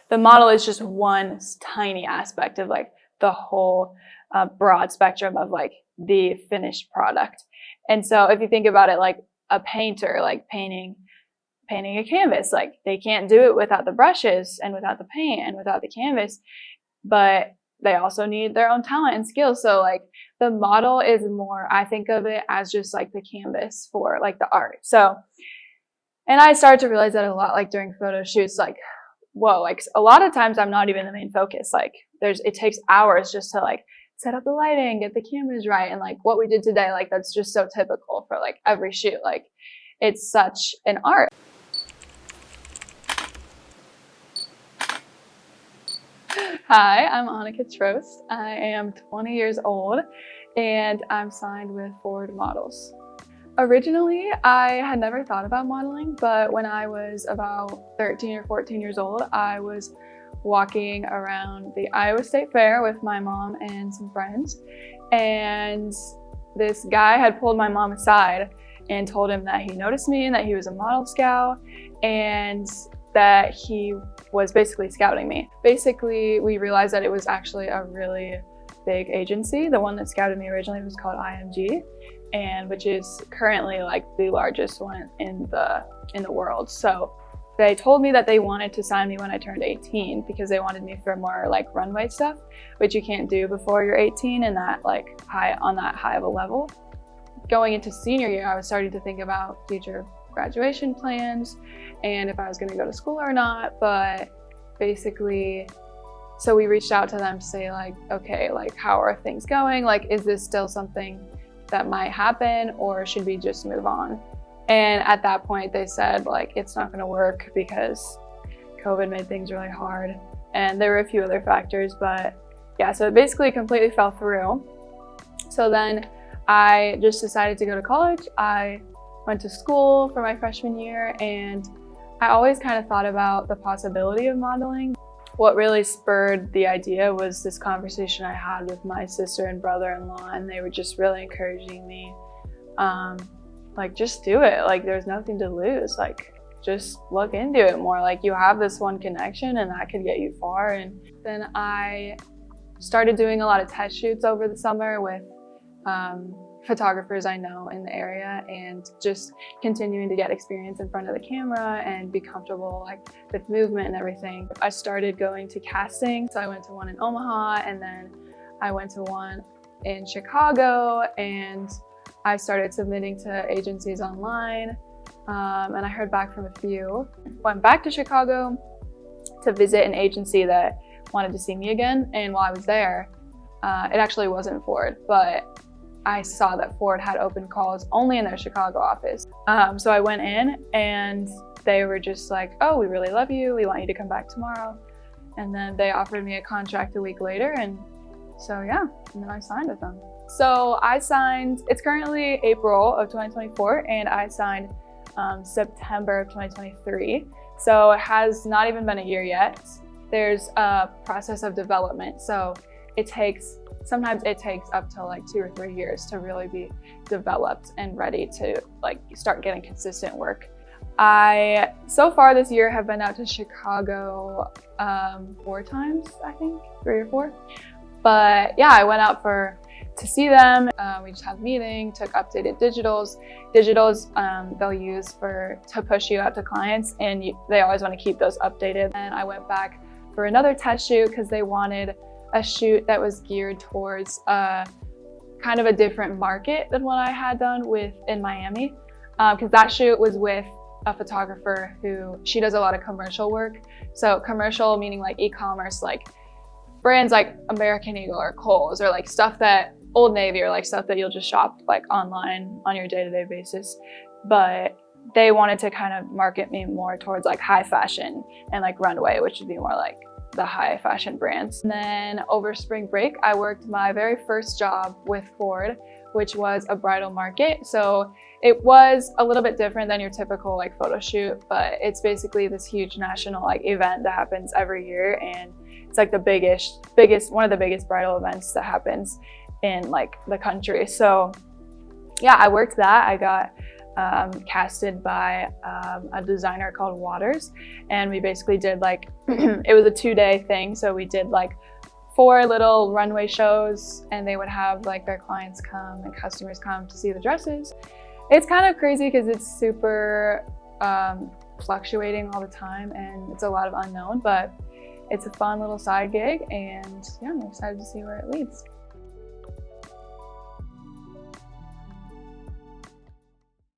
the model is just one tiny aspect of like the whole broad spectrum of like the finished product. And so if you think about it like a painter, like painting a canvas, like they can't do it without the brushes and without the paint and without the canvas, but they also need their own talent and skills. So like the model is more, I think of it as just like the canvas for like the art. So, and I started to realize that a lot, like during photo shoots, like, whoa, like a lot of times I'm not even the main focus. Like it takes hours just to like set up the lighting, get the cameras right. And like what we did today, like that's just so typical for like every shoot. Like it's such an art. Hi, I'm Annika Trost. I am 20 years old and I'm signed with Ford Models. Originally, I had never thought about modeling, but when I was about 13 or 14 years old, I was walking around the Iowa State Fair with my mom and some friends, and this guy had pulled my mom aside and told him that he noticed me and that he was a model scout and that he was basically scouting me. Basically, we realized that it was actually a really big agency. The one that scouted me originally was called IMG, and which is currently like the largest one in the world. So they told me that they wanted to sign me when I turned 18 because they wanted me for more like runway stuff, which you can't do before you're 18 and that like on that high of a level. Going into senior year, I was starting to think about future graduation plans and if I was going to go to school or not. But basically, so we reached out to them to say like, okay, like how are things going? Like, is this still something that might happen or should we just move on? And at that point they said like, it's not going to work because COVID made things really hard. And there were a few other factors, but yeah, so it basically completely fell through. So then I just decided to go to college. I went to school for my freshman year and I always kind of thought about the possibility of modeling. What really spurred the idea was this conversation I had with my sister and brother-in-law, and they were just really encouraging me, like just do it, like there's nothing to lose, like just look into it more, like you have this one connection and that could get you far. And then I started doing a lot of test shoots over the summer with photographers I know in the area and just continuing to get experience in front of the camera and be comfortable like with movement and everything. I started going to casting. So I went to one in Omaha and then I went to one in Chicago and I started submitting to agencies online and I heard back from a few. Went back to Chicago to visit an agency that wanted to see me again, and while I was there, it actually wasn't Ford, but I saw that Ford had open calls only in their Chicago office. So I went in and they were just like, oh, we really love you. We want you to come back tomorrow. And then they offered me a contract a week later. And so yeah, and then I signed with them. So I signed, it's currently April of 2024 and I signed September of 2023. So it has not even been a year yet. There's a process of development. So sometimes it takes up to like 2 or 3 years to really be developed and ready to like start getting consistent work. I, so far this year, have been out to Chicago 4 times, I think, 3 or 4. But yeah, I went out to see them. We just had a meeting, took updated digitals. They'll use to push you out to clients, and they always want to keep those updated. And I went back for another test shoot because they wanted a shoot that was geared towards kind of a different market than what I had done in Miami. Because that shoot was with a photographer who, she does a lot of commercial work. So commercial meaning like e-commerce, like brands like American Eagle or Kohl's or like stuff that Old Navy or like stuff that you'll just shop like online on your day-to-day basis. But they wanted to kind of market me more towards like high fashion and like runway, which would be more like the high fashion brands. And then over spring break, I worked my very first job with Ford, which was a bridal market. So it was a little bit different than your typical like photo shoot, but it's basically this huge national like event that happens every year. And it's like the biggest, one of the biggest bridal events that happens in like the country. So yeah, I worked that. I got casted by a designer called Waters, and we basically did like it was a 2-day thing, so we did like 4 little runway shows, and they would have like their clients come and customers come to see the dresses. It's kind of crazy because it's super fluctuating all the time and it's a lot of unknown, but it's a fun little side gig, and yeah, I'm excited to see where it leads.